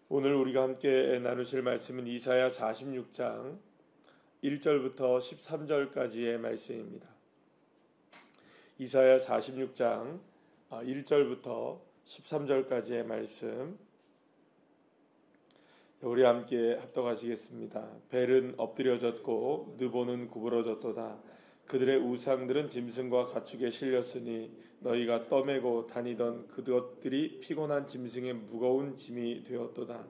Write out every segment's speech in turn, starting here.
오늘 우리가 함께 나누실 말씀은 이사야 46장 1절부터 13절까지의 말씀입니다. 이사야 46장 1절부터 13절까지의 말씀, 우리 함께 합독하시겠습니다. 벨은 엎드려졌고 느보는 구부러졌도다. 그들의 우상들은 짐승과 가축에 실렸으니 너희가 떠매고 다니던 그것들이 피곤한 짐승의 무거운 짐이 되었도다.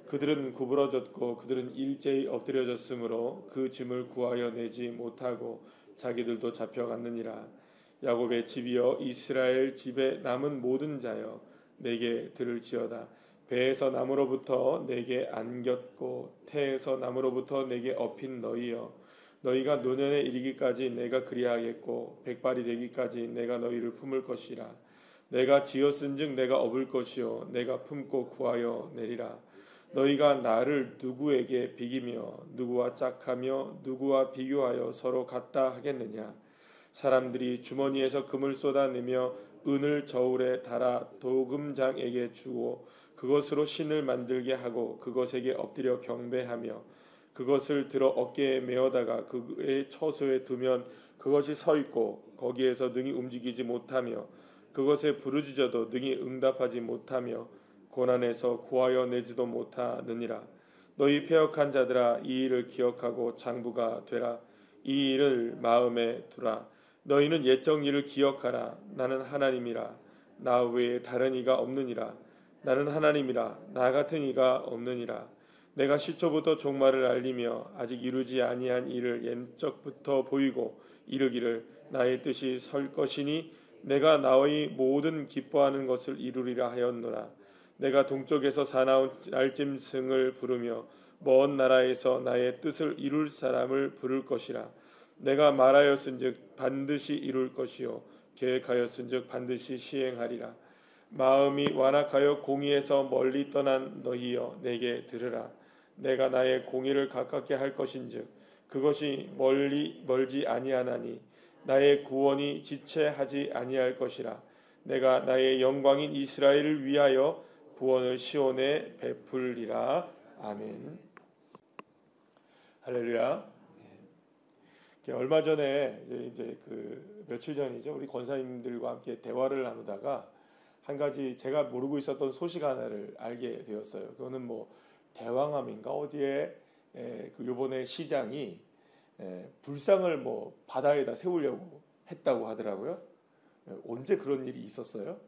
그들은 구부러졌고 그들은 일제히 엎드려졌으므로 그 짐을 구하여 내지 못하고 자기들도 잡혀갔느니라. 야곱의 집이여, 이스라엘 집에 남은 모든 자여, 내게 들을지어다. 배에서 나무로부터 내게 안겼고 태에서 나무로부터 내게 업힌 너희여, 너희가 노년에 이르기까지 내가 그리하겠고 백발이 되기까지 내가 너희를 품을 것이라. 내가 지었은즉 내가 업을 것이요 내가 품고 구하여 내리라. 너희가 나를 누구에게 비기며 누구와 짝하며 누구와 비교하여 서로 같다 하겠느냐. 사람들이 주머니에서 금을 쏟아내며 은을 저울에 달아 도금장에게 주고 그것으로 신을 만들게 하고 그것에게 엎드려 경배하며 그것을 들어 어깨에 메어다가 그의 처소에 두면 그것이 서 있고 거기에서 능히 움직이지 못하며 그것에 부르짖어도 능히 응답하지 못하며 고난에서 구하여 내지도 못하느니라. 너희 패역한 자들아, 이 일을 기억하고 장부가 되라. 이 일을 마음에 두라. 너희는 옛적 일을 기억하라. 나는 하나님이라. 나 외에 다른 이가 없느니라. 나는 하나님이라. 나 같은 이가 없느니라. 내가 시초부터 종말을 알리며 아직 이루지 아니한 일을 옛적부터 보이고 이르기를 나의 뜻이 설 것이니 내가 나의 모든 기뻐하는 것을 이루리라 하였노라. 내가 동쪽에서 사나운 날짐승을 부르며 먼 나라에서 나의 뜻을 이룰 사람을 부를 것이라. 내가 말하였은즉 반드시 이룰 것이요 계획하였은즉 반드시 시행하리라. 마음이 완악하여 공의에서 멀리 떠난 너희여, 내게 들으라. 내가 나의 공의를 가깝게 할 것인즉 그것이 멀지 아니하나니 나의 구원이 지체하지 아니할 것이라. 내가 나의 영광인 이스라엘을 위하여 구원을 시온에 베풀리라. 아멘. 할렐루야. 얼마 전에 이제 그 며칠 전이죠. 우리 권사님들과 함께 대화를 나누다가 한 가지 제가 모르고 있었던 소식 하나를 알게 되었어요. 그거는 뭐 대왕암인가 어디에 그 요번에 시장이 불상을 뭐 바다에다 세우려고 했다고 하더라고요. 언제 그런 일이 있었어요?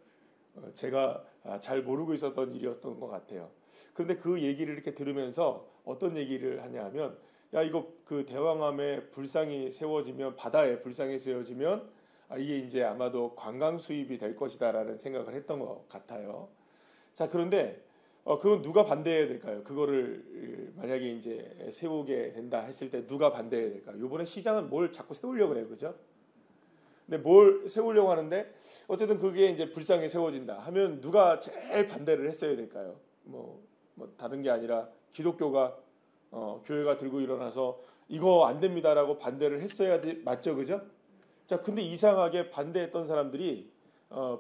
제가 잘 모르고 있었던 일이었던 것 같아요. 그런데 그 얘기를 이렇게 들으면서 어떤 얘기를 하냐면, 야, 이거 그 대왕암에 불상이 세워지면, 바다에 불상이 세워지면 이게 이제 아마도 관광 수입이 될 것이다라는 생각을 했던 것 같아요. 자, 그런데 그건 누가 반대해야 될까요? 그거를 만약에 이제 세우게 된다 했을 때 누가 반대해야 될까요? 이번에 시장은 뭘 자꾸 세우려고 그래요, 그죠? 근데 뭘 세우려고 하는데 어쨌든 그게 이제 불상이 세워진다 하면 누가 제일 반대를 했어야 될까요? 뭐 다른 게 아니라 기독교가 교회가 들고 일어나서 이거 안 됩니다라고 반대를 했어야 맞죠, 그죠? 자, 근데 이상하게 반대했던 사람들이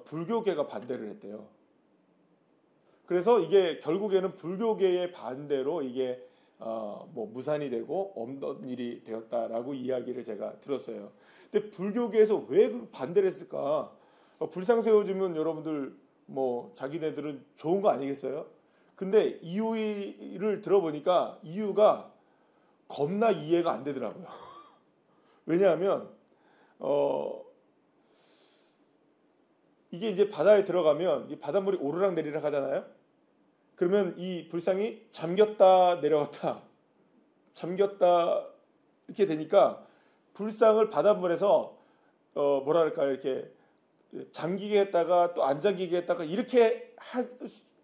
불교계가 반대를 했대요. 그래서 이게 결국에는 불교계의 반대로 이게 뭐 무산이 되고 없던 일이 되었다라고 이야기를 제가 들었어요. 근데 불교계에서 왜 반대를 했을까? 불상 세워주면 여러분들 뭐 자기네들은 좋은 거 아니겠어요? 근데 이유를 들어보니까 이유가 겁나 이해가 안 되더라고요. 왜냐하면 이게 이제 바다에 들어가면 이 바닷물이 오르락 내리락 하잖아요. 그러면 이 불상이 잠겼다 내려갔다 잠겼다 이렇게 되니까 불상을 바닷물에서 뭐랄까요, 이렇게 잠기게 했다가 또 안 잠기게 했다가 이렇게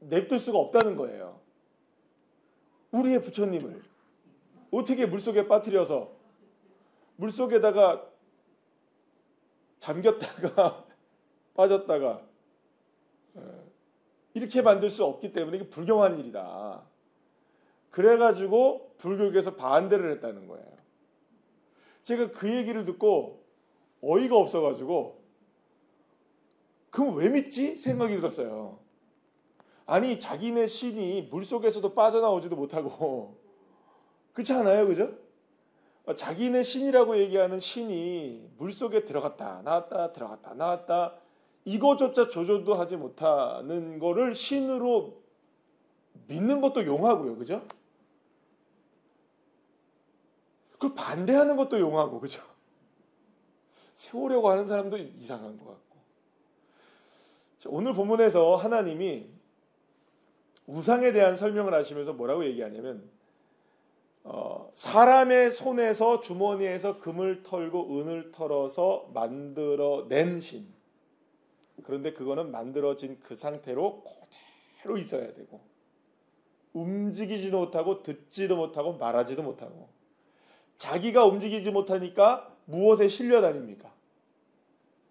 냅둘 수가 없다는 거예요. 우리의 부처님을 어떻게 물속에 빠뜨려서 물속에다가 잠겼다가 빠졌다가 이렇게 만들 수 없기 때문에 이게 불경한 일이다. 그래가지고 불교계에서 반대를 했다는 거예요. 제가 그 얘기를 듣고 어이가 없어가지고 그럼 왜 믿지? 생각이 들었어요. 아니 자기네 신이 물속에서도 빠져나오지도 못하고 그렇지 않아요? 그죠? 자기네 신이라고 얘기하는 신이 물속에 들어갔다 나왔다 들어갔다 나왔다 이거조차 조절도 하지 못하는 거를 신으로 믿는 것도 용하고요. 그죠? 그걸 반대하는 것도 용하고 그죠? 세우려고 하는 사람도 이상한 것 같고. 오늘 본문에서 하나님이 우상에 대한 설명을 하시면서 뭐라고 얘기하냐면 사람의 손에서 주머니에서 금을 털고 은을 털어서 만들어낸 신. 그런데 그거는 만들어진 그 상태로 그대로 있어야 되고 움직이지도 못하고 듣지도 못하고 말하지도 못하고 자기가 움직이지 못하니까 무엇에 실려다닙니까?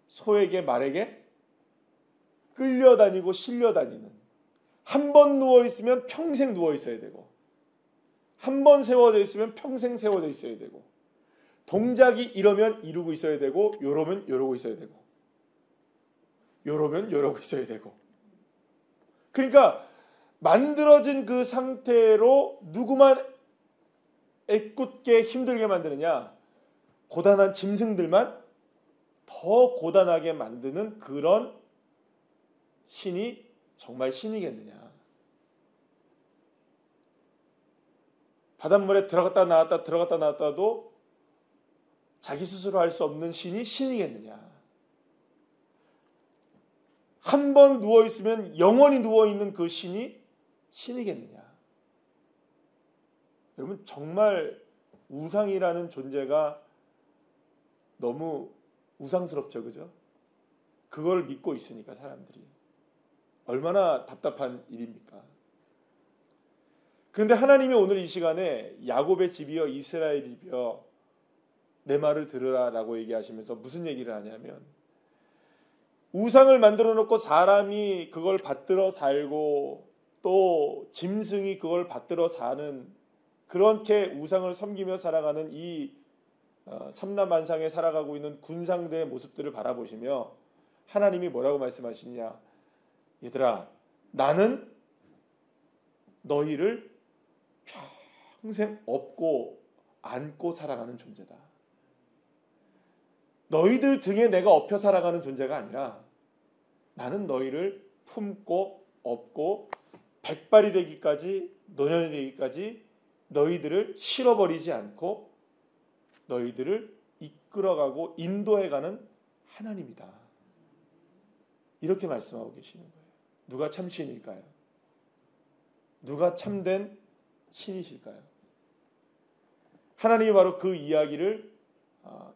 소에게 말에게 끌려다니고 실려다니는. 한 번 누워있으면 평생 누워있어야 되고 한 번 세워져 있으면 평생 세워져 있어야 되고 동작이 이러면 이루고 있어야 되고 요러면 요러고 있어야 되고 요러면 요러고 있어야 되고. 그러니까 만들어진 그 상태로 누구만 애꿎게 힘들게 만드느냐? 고단한 짐승들만 더 고단하게 만드는 그런 신이 정말 신이겠느냐? 바닷물에 들어갔다 나왔다 들어갔다 나왔다도 자기 스스로 할 수 없는 신이 신이겠느냐? 한 번 누워있으면 영원히 누워있는 그 신이 신이겠느냐? 여러분 정말 우상이라는 존재가 너무 우상스럽죠. 그죠? 그걸 믿고 있으니까 사람들이. 얼마나 답답한 일입니까? 그런데 하나님이 오늘 이 시간에 야곱의 집이여 이스라엘의 집이여 내 말을 들으라라고 얘기하시면서 무슨 얘기를 하냐면 우상을 만들어 놓고 사람이 그걸 받들어 살고 또 짐승이 그걸 받들어 사는 그렇게 우상을 섬기며 살아가는 이 삼라만상에 살아가고 있는 군상대의 모습들을 바라보시며 하나님이 뭐라고 말씀하시냐? 얘들아, 나는 너희를 평생 업고 안고 살아가는 존재다. 너희들 등에 내가 업혀 살아가는 존재가 아니라 나는 너희를 품고 업고 백발이 되기까지 노년이 되기까지 너희들을 실어버리지 않고 너희들을 이끌어가고 인도해가는 하나님이다. 이렇게 말씀하고 계시는 거예요. 누가 참 신일까요? 누가 참된 신이실까요? 하나님이 바로 그 이야기를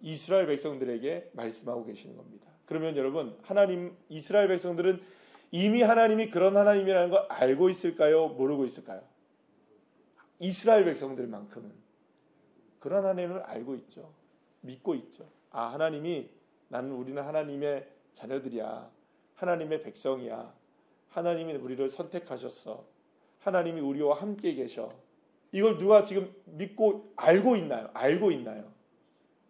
이스라엘 백성들에게 말씀하고 계시는 겁니다. 그러면 여러분, 하나님 이스라엘 백성들은 이미 하나님이 그런 하나님이라는 걸 알고 있을까요? 모르고 있을까요? 이스라엘 백성들만큼은 그런 하나님을 알고 있죠. 믿고 있죠. 아, 하나님이 우리는 하나님의 자녀들이야. 하나님의 백성이야. 하나님이 우리를 선택하셨어. 하나님이 우리와 함께 계셔. 이걸 누가 지금 믿고 알고 있나요? 알고 있나요?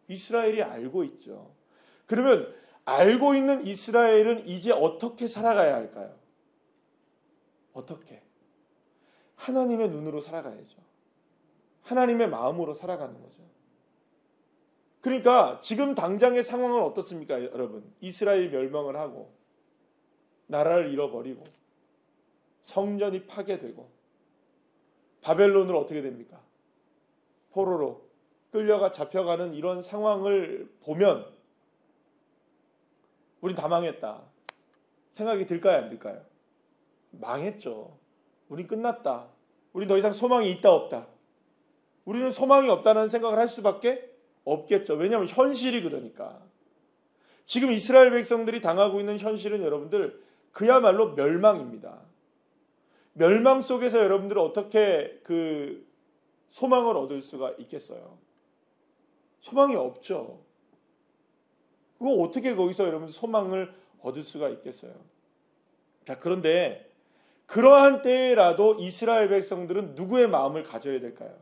이스라엘이 알고 있죠. 그러면 알고 있는 이스라엘은 이제 어떻게 살아가야 할까요? 어떻게? 하나님의 눈으로 살아가야죠. 하나님의 마음으로 살아가는 거죠. 그러니까 지금 당장의 상황은 어떻습니까, 여러분? 이스라엘이 멸망을 하고 나라를 잃어버리고 성전이 파괴되고 바벨론으로 어떻게 됩니까? 포로로 끌려가 잡혀가는 이런 상황을 보면 우린 다 망했다 생각이 들까요, 안 들까요? 망했죠. 우린 끝났다. 우린 더 이상 소망이 있다 없다. 우리는 소망이 없다는 생각을 할 수밖에 없겠죠. 왜냐하면 현실이 그러니까. 지금 이스라엘 백성들이 당하고 있는 현실은 여러분들 그야말로 멸망입니다. 멸망 속에서 여러분들은 어떻게 그 소망을 얻을 수가 있겠어요? 소망이 없죠. 그거 어떻게 거기서 여러분들 소망을 얻을 수가 있겠어요? 자, 그런데 그러한 때라도 이스라엘 백성들은 누구의 마음을 가져야 될까요?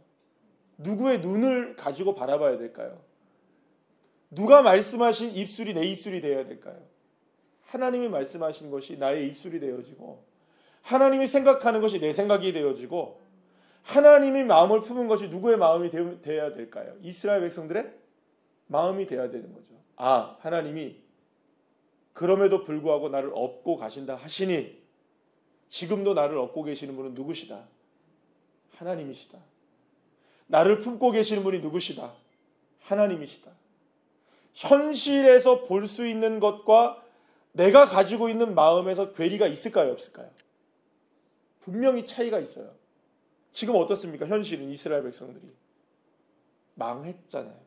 누구의 눈을 가지고 바라봐야 될까요? 누가 말씀하신 입술이 내 입술이 되어야 될까요? 하나님이 말씀하신 것이 나의 입술이 되어지고 하나님이 생각하는 것이 내 생각이 되어지고 하나님이 마음을 품은 것이 누구의 마음이 되어야 될까요? 이스라엘 백성들의 마음이 되어야 되는 거죠. 아, 하나님이 그럼에도 불구하고 나를 업고 가신다 하시니 지금도 나를 업고 계시는 분은 누구시다? 하나님이시다. 나를 품고 계시는 분이 누구시다? 하나님이시다. 현실에서 볼 수 있는 것과 내가 가지고 있는 마음에서 괴리가 있을까요? 없을까요? 분명히 차이가 있어요. 지금 어떻습니까? 현실은 이스라엘 백성들이 망했잖아요.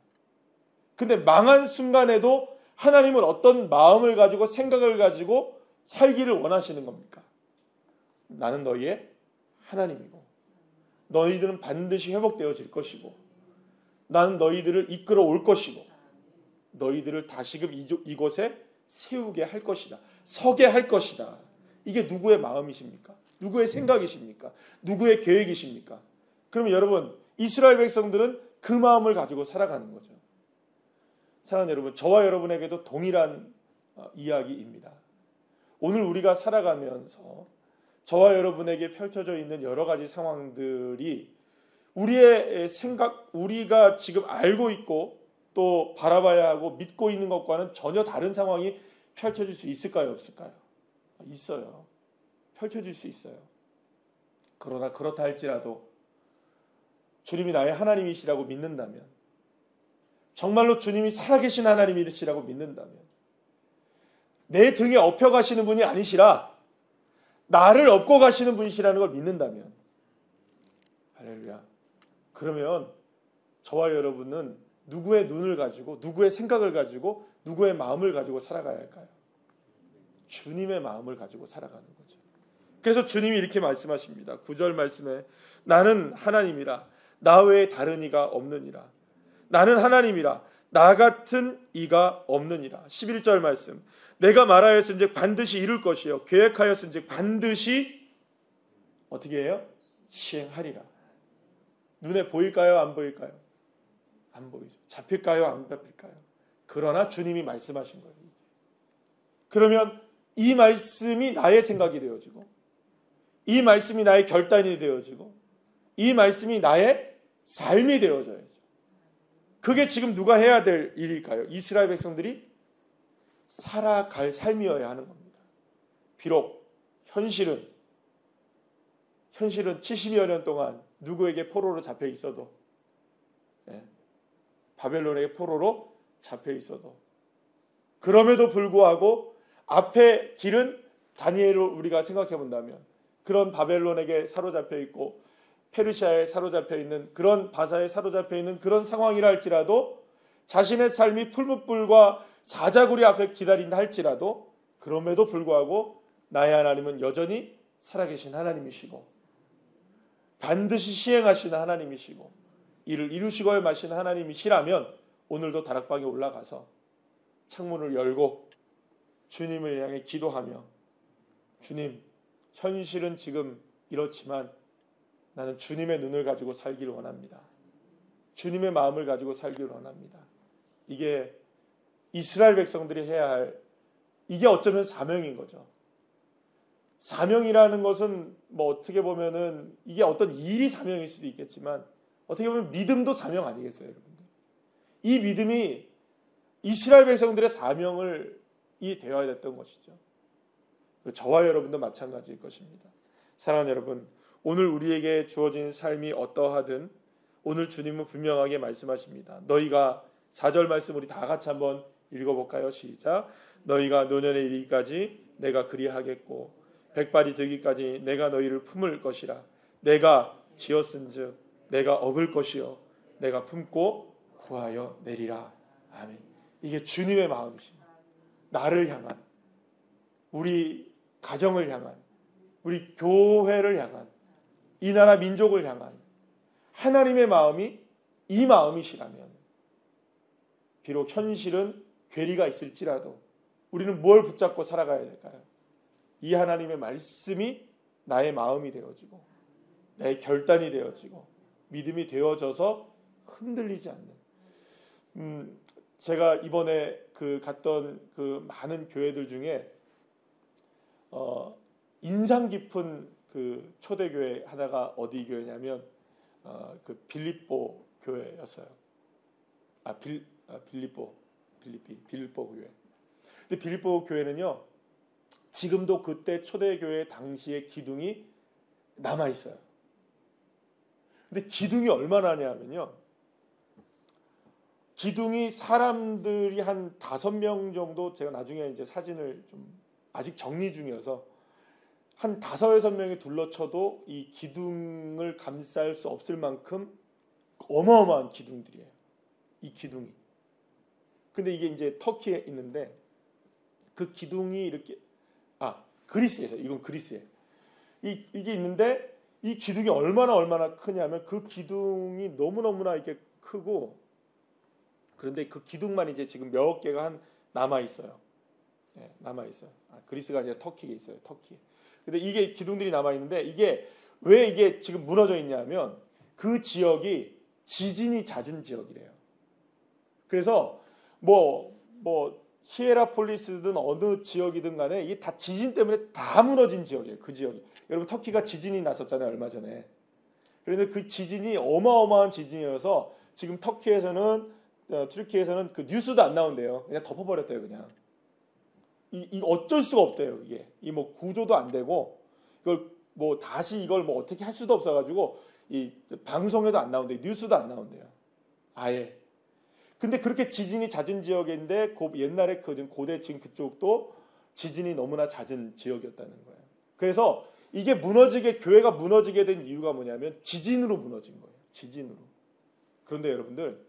근데 망한 순간에도 하나님은 어떤 마음을 가지고 생각을 가지고 살기를 원하시는 겁니까? 나는 너희의 하나님이고 너희들은 반드시 회복되어질 것이고 나는 너희들을 이끌어 올 것이고 너희들을 다시금 이곳에 세우게 할 것이다. 서게 할 것이다. 이게 누구의 마음이십니까? 누구의 생각이십니까? 누구의 계획이십니까? 그러면 여러분, 이스라엘 백성들은 그 마음을 가지고 살아가는 거죠. 사랑하는 여러분, 저와 여러분에게도 동일한 이야기입니다. 오늘 우리가 살아가면서 저와 여러분에게 펼쳐져 있는 여러 가지 상황들이 우리의 생각, 우리가 지금 알고 있고 또 바라봐야 하고 믿고 있는 것과는 전혀 다른 상황이 펼쳐질 수 있을까요? 없을까요? 있어요. 펼쳐질 수 있어요. 그러나 그렇다 할지라도 주님이 나의 하나님이시라고 믿는다면, 정말로 주님이 살아계신 하나님이시라고 믿는다면, 내 등에 업혀 가시는 분이 아니시라 나를 업고 가시는 분이시라는 걸 믿는다면, 할렐루야. 그러면 저와 여러분은 누구의 눈을 가지고, 누구의 생각을 가지고, 누구의 마음을 가지고 살아가야 할까요? 주님의 마음을 가지고 살아가는 거죠. 그래서 주님이 이렇게 말씀하십니다. 9절 말씀에 나는 하나님이라 나 외에 다른 이가 없느니라. 나는 하나님이라 나 같은 이가 없느니라. 11절 말씀 내가 말하였은즉 반드시 이룰 것이요 계획하였은즉 반드시 어떻게 해요? 시행하리라. 눈에 보일까요? 안 보일까요? 안 보이죠. 잡힐까요? 안 잡힐까요? 그러나 주님이 말씀하신 거예요. 그러면 이 말씀이 나의 생각이 되어지고 이 말씀이 나의 결단이 되어지고 이 말씀이 나의 삶이 되어져야죠. 그게 지금 누가 해야 될 일일까요? 이스라엘 백성들이 살아갈 삶이어야 하는 겁니다. 비록 현실은 70여 년 동안 누구에게 포로로 잡혀 있어도, 바벨론에게 포로로 잡혀 있어도, 그럼에도 불구하고 앞에 길은 다니엘을 우리가 생각해 본다면 그런 바벨론에게 사로잡혀 있고 페르시아에 사로잡혀 있는 그런 바사에 사로잡혀 있는 그런 상황이라 할지라도 자신의 삶이 풀무불과 사자굴이 앞에 기다린다 할지라도 그럼에도 불구하고 나의 하나님은 여전히 살아계신 하나님이시고 반드시 시행하시는 하나님이시고 이를 이루시고야 마시는 하나님이시라면 오늘도 다락방에 올라가서 창문을 열고 주님을 향해 기도하며 주님, 현실은 지금 이렇지만 나는 주님의 눈을 가지고 살기를 원합니다. 주님의 마음을 가지고 살기를 원합니다. 이게 이스라엘 백성들이 해야 할, 이게 어쩌면 사명인 거죠. 사명이라는 것은 뭐 어떻게 보면은 이게 어떤 일이 사명일 수도 있겠지만 어떻게 보면 믿음도 사명 아니겠어요, 여러분들? 이 믿음이 이스라엘 백성들의 사명이 되어야 됐던 것이죠. 저와 여러분도 마찬가지일 것입니다. 사랑하는 여러분, 오늘 우리에게 주어진 삶이 어떠하든 오늘 주님은 분명하게 말씀하십니다. 너희가 4절 말씀 우리 다 같이 한번 읽어볼까요? 시작. 너희가 노년에 이르기까지 내가 그리하겠고 백발이 되기까지 내가 너희를 품을 것이라. 내가 지었은즉 내가 업을 것이요 내가 품고 구하여 내리라. 아멘. 이게 주님의 마음이십니다. 나를 향한, 우리 가정을 향한, 우리 교회를 향한, 이 나라 민족을 향한 하나님의 마음이 이 마음이시라면 비록 현실은 괴리가 있을지라도 우리는 뭘 붙잡고 살아가야 될까요? 이 하나님의 말씀이 나의 마음이 되어지고 나의 결단이 되어지고 믿음이 되어져서 흔들리지 않는, 제가 이번에 갔던 그 많은 교회들 중에 인상 깊은 그 초대교회 하나가 어디 교회냐면 그 빌립보 교회였어요. 빌립보 교회. 근데 빌립보 교회는요, 지금도 그때 초대교회 당시의 기둥이 남아 있어요. 근데 기둥이 얼마나 하냐면요, 기둥이 사람들이 한 5명 정도, 제가 나중에 이제 사진을 좀 아직 정리 중이어서 한 5, 6명이 둘러쳐도 이 기둥을 감쌀 수 없을 만큼 어마어마한 기둥들이에요. 이 기둥이. 근데 이게 이제 터키에 있는데 그 기둥이 이렇게 그리스에서, 이건 그리스에 이게 있는데, 이 기둥이 얼마나 크냐면 그 기둥이 너무너무나 이렇게 크고, 그런데 그 기둥만 이제 지금 몇 개가 한 남아 있어요. 예, 남아 있어요. 그리스가 아니라 터키에 있어요. 터키. 근데 이게 기둥들이 남아 있는데, 이게 왜 이게 지금 무너져 있냐면 그 지역이 지진이 잦은 지역이래요. 그래서 뭐 히에라폴리스든 어느 지역이든 간에 이게 다 지진 때문에 다 무너진 지역이에요. 그 지역이. 여러분, 터키가 지진이 났었잖아요, 얼마 전에. 그런데 그 지진이 어마어마한 지진이어서 지금 터키에서는 그 뉴스도 안 나온대요. 그냥 덮어버렸대요, 그냥. 이 어쩔 수가 없대요, 이게. 이 뭐 구조도 안 되고, 이걸 뭐 다시 이걸 뭐 어떻게 할 수도 없어가지고 이 방송에도 안 나온대요, 뉴스도 안 나온대요, 아예. 근데 그렇게 지진이 잦은 지역인데 옛날에 그 고대 지금 그쪽도 지진이 너무나 잦은 지역이었다는 거예요. 그래서 이게 교회가 무너지게 된 이유가 뭐냐면 지진으로 무너진 거예요. 지진으로. 그런데 여러분들,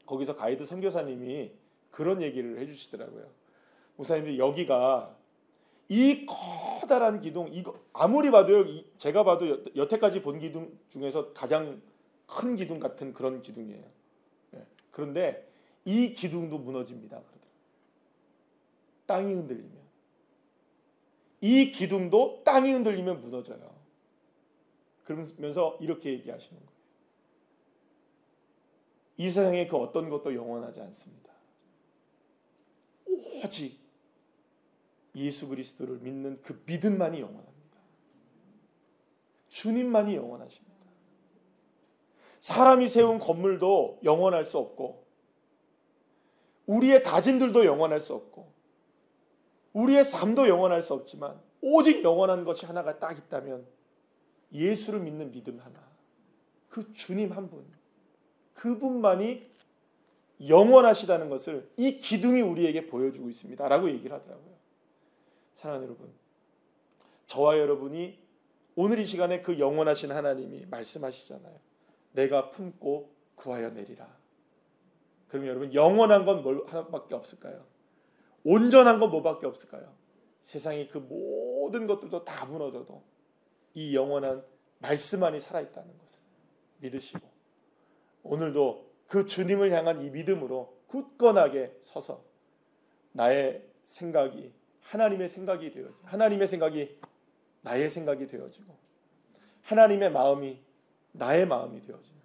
거기서 가이드 선교사님이 그런 얘기를 해주시더라고요. 목사님들, 여기가 이 커다란 기둥, 이거 아무리 봐도요, 제가 봐도 여태까지 본 기둥 중에서 가장 큰 기둥 같은 그런 기둥이에요. 그런데 이 기둥도 무너집니다. 땅이 흔들리면. 이 기둥도 땅이 흔들리면 무너져요. 그러면서 이렇게 얘기하시는 거예요. 이 세상에 그 어떤 것도 영원하지 않습니다. 오직 예수 그리스도를 믿는 그 믿음만이 영원합니다. 주님만이 영원하십니다. 사람이 세운 건물도 영원할 수 없고, 우리의 다짐들도 영원할 수 없고, 우리의 삶도 영원할 수 없지만 오직 영원한 것이 하나가 딱 있다면 예수를 믿는 믿음 하나, 그 주님 한 분, 그분만이 영원하시다는 것을 이 기둥이 우리에게 보여주고 있습니다 라고 얘기를 하더라고요. 사랑하는 여러분, 저와 여러분이 오늘 이 시간에 그 영원하신 하나님이 말씀하시잖아요. 내가 품고 구하여 내리라. 그러면 여러분, 영원한 건 하나밖에 없을까요? 온전한 건 뭐밖에 없을까요? 세상의 그 모든 것들도 다 무너져도 이 영원한 말씀만이 살아있다는 것을 믿으시고, 오늘도 그 주님을 향한 이 믿음으로 굳건하게 서서 나의 생각이 하나님의 생각이 되어지고, 하나님의 생각이 나의 생각이 되어지고, 하나님의 마음이 나의 마음이 되어지는,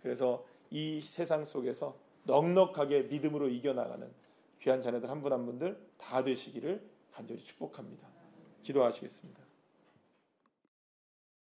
그래서 이 세상 속에서 넉넉하게 믿음으로 이겨나가는 귀한 자녀들 한 분 한 분들 다 되시기를 간절히 축복합니다. 기도하시겠습니다.